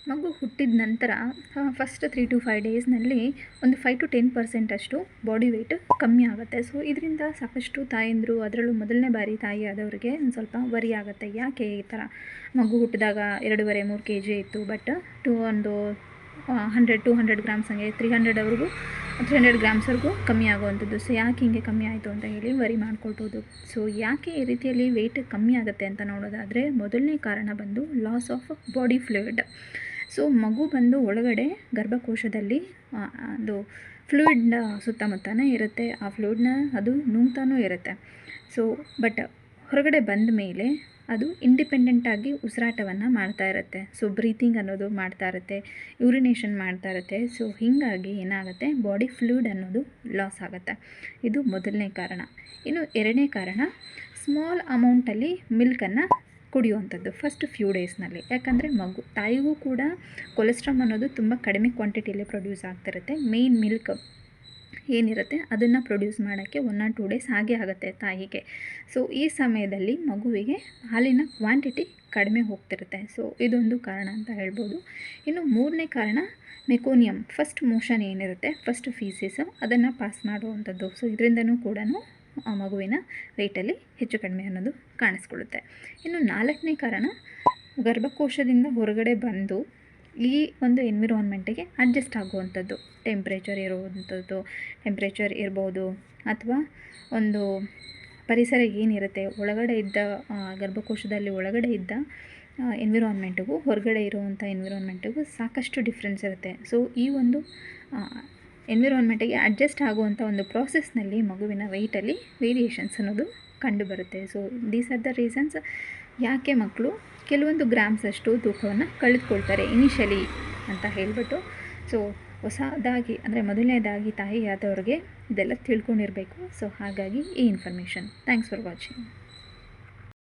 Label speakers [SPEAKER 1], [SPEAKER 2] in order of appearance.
[SPEAKER 1] ಮಗು ಹುಟ್ಟಿದ ನಂತರ ಫಸ್ಟ್ 3 to 5 ಡೇಸ್ನಲ್ಲಿ ಒಂದು 5 to 10% ಅಷ್ಟು ಬಾಡಿ ವೆಯ್ಟ್ ಕಮ್ಮಿ ಆಗುತ್ತೆ. ಸೊ ಇದರಿಂದ ಸಾಕಷ್ಟು ತಾಯಂದಿರು, ಅದರಲ್ಲೂ ಮೊದಲನೇ ಬಾರಿ ತಾಯಿ ಆದವ್ರಿಗೆ ಒಂದು ಸ್ವಲ್ಪ ವರಿ ಆಗುತ್ತೆ. ಯಾಕೆ ಈ ಥರ ಮಗು ಹುಟ್ಟಿದಾಗ 2.5-3 kg ಇತ್ತು, ಬಟ್ ಒಂದು 100-200 ಗ್ರಾಮ್ಸ್ ಹಂಗೆ 300 ಗ್ರಾಮ್ಸ್ವರೆಗೂ ಕಮ್ಮಿ ಆಗುವಂಥದ್ದು. ಸೊ ಯಾಕೆ ಹಿಂಗೆ ಕಮ್ಮಿ ಆಯಿತು ಅಂತ ಹೇಳಿ ವರಿ ಮಾಡ್ಕೊಳ್ಬೋದು. ಸೊ ಯಾಕೆ ಈ ರೀತಿಯಲ್ಲಿ ವೆಯ್ಟ್ ಕಮ್ಮಿ ಆಗುತ್ತೆ ಅಂತ ನೋಡೋದಾದರೆ, ಮೊದಲನೇ ಕಾರಣ ಬಂದು loss of body fluid. So ಮಗು ಬಂದು ಒಳಗಡೆ ಗರ್ಭಕೋಶದಲ್ಲಿ ಅದು ಫ್ಲೂಯಿಡ್ನ ಸುತ್ತಮುತ್ತನೇ ಇರುತ್ತೆ. ಆ ಫ್ಲೂಯಿಡ್ನ ಅದು ನುಂಗ್ತಾನೂ ಇರುತ್ತೆ. ಸೊ ಬಟ್ ಹೊರಗಡೆ ಬಂದ ಮೇಲೆ ಅದು ಇಂಡಿಪೆಂಡೆಂಟಾಗಿ ಉಸಿರಾಟವನ್ನು ಮಾಡ್ತಾ ಇರುತ್ತೆ. ಸೊ ಬ್ರೀತಿಂಗ್ ಅನ್ನೋದು ಮಾಡ್ತಾ ಇರುತ್ತೆ, ಯೂರಿನೇಷನ್ ಮಾಡ್ತಾ ಇರುತ್ತೆ. ಸೊ ಹೀಗಾಗಿ ಏನಾಗುತ್ತೆ, ಬಾಡಿ ಫ್ಲೂಯಿಡ್ ಅನ್ನೋದು ಲಾಸ್ ಆಗುತ್ತೆ. ಇದು ಮೊದಲನೇ ಕಾರಣ. ಇನ್ನು ಎರಡನೇ ಕಾರಣ, ಸ್ಮಾಲ್ ಅಮೌಂಟಲ್ಲಿ ಮಿಲ್ಕನ್ನು ಕುಡಿಯುವಂಥದ್ದು ಫಸ್ಟ್ ಫ್ಯೂ ಡೇಸ್ನಲ್ಲಿ. ಯಾಕಂದರೆ ತಾಯಿಗೂ ಕೂಡ ಕೊಲೆಸ್ಟ್ರಾಲ್ ಅನ್ನೋದು ತುಂಬ ಕಡಿಮೆ ಕ್ವಾಂಟಿಟಿಯಲ್ಲಿ ಪ್ರೊಡ್ಯೂಸ್ ಆಗ್ತಿರುತ್ತೆ. ಮೇಯ್ನ್ ಮಿಲ್ಕ್ ಏನಿರುತ್ತೆ ಅದನ್ನು ಪ್ರೊಡ್ಯೂಸ್ ಮಾಡೋಕ್ಕೆ 1 or 2 ಡೇಸ್ ಹಾಗೆ ಆಗುತ್ತೆ ತಾಯಿಗೆ. ಸೊ ಈ ಸಮಯದಲ್ಲಿ ಮಗುವಿಗೆ ಹಾಲಿನ ಕ್ವಾಂಟಿಟಿ ಕಡಿಮೆ ಹೋಗ್ತಿರುತ್ತೆ. ಸೊ ಇದೊಂದು ಕಾರಣ ಅಂತ ಹೇಳ್ಬೋದು. ಇನ್ನು ಮೂರನೇ ಕಾರಣ, ಮೆಕೋನಿಯಮ್ ಫಸ್ಟ್ ಮೋಷನ್ ಏನಿರುತ್ತೆ, ಫಸ್ಟ್ ಫೀಸಿಸು ಅದನ್ನು ಪಾಸ್ ಮಾಡುವಂಥದ್ದು. ಸೊ ಇದರಿಂದನೂ ಕೂಡ ಆ ಮಗುವಿನ ವೆಯ್ಟಲ್ಲಿ ಹೆಚ್ಚು ಕಡಿಮೆ ಅನ್ನೋದು ಕಾಣಿಸ್ಕೊಳ್ಳುತ್ತೆ. ಇನ್ನು ನಾಲ್ಕನೇ ಕಾರಣ, ಗರ್ಭಕೋಶದಿಂದ ಹೊರಗಡೆ ಬಂದು ಈ ಒಂದು ಎನ್ವಿರಾನ್ಮೆಂಟಿಗೆ ಅಡ್ಜಸ್ಟ್ ಆಗುವಂಥದ್ದು. ಟೆಂಪ್ರೇಚರ್ ಇರ್ಬೋದು, ಅಥವಾ ಒಂದು ಪರಿಸರ ಏನಿರುತ್ತೆ ಒಳಗಡೆ ಇದ್ದ ಗರ್ಭಕೋಶದಲ್ಲಿ ಒಳಗಡೆ ಇದ್ದ ಎನ್ವಿರಾನ್ಮೆಂಟಿಗೂ ಹೊರಗಡೆ ಇರುವಂಥ ಎನ್ವಿರಾನ್ಮೆಂಟಿಗೂ ಸಾಕಷ್ಟು ಡಿಫ್ರೆನ್ಸ್ ಇರುತ್ತೆ. ಸೊ ಈ ಒಂದು ಎನ್ವಿರಾನ್ಮೆಂಟಿಗೆ ಅಡ್ಜಸ್ಟ್ ಆಗುವಂಥ ಒಂದು ಪ್ರಾಸೆಸ್ನಲ್ಲಿ ಮಗುವಿನ ವೆಯ್ಟಲ್ಲಿ ವೇರಿಯೇಷನ್ಸ್ ಅನ್ನೋದು ಕಂಡುಬರುತ್ತೆ. So these are the reasons ಯಾಕೆ ಮಕ್ಕಳು ಕೆಲವೊಂದು ಗ್ರಾಮ್ಸಷ್ಟು ತೂಕವನ್ನು ಕಳೆದುಕೊಳ್ತಾರೆ ಇನಿಷಿಯಲಿ ಅಂತ ಹೇಳಿಬಿಟ್ಟು. ಸೊ ಹೊಸದಾಗಿ ಅಂದರೆ ಮೊದಲನೇದಾಗಿ ತಾಯಿಯಾದವ್ರಿಗೆ ಇದೆಲ್ಲ ತಿಳ್ಕೊಂಡಿರಬೇಕು. ಸೊ ಹಾಗಾಗಿ ಈ ಇನ್ಫಾರ್ಮೇಷನ್. Thanks for watching.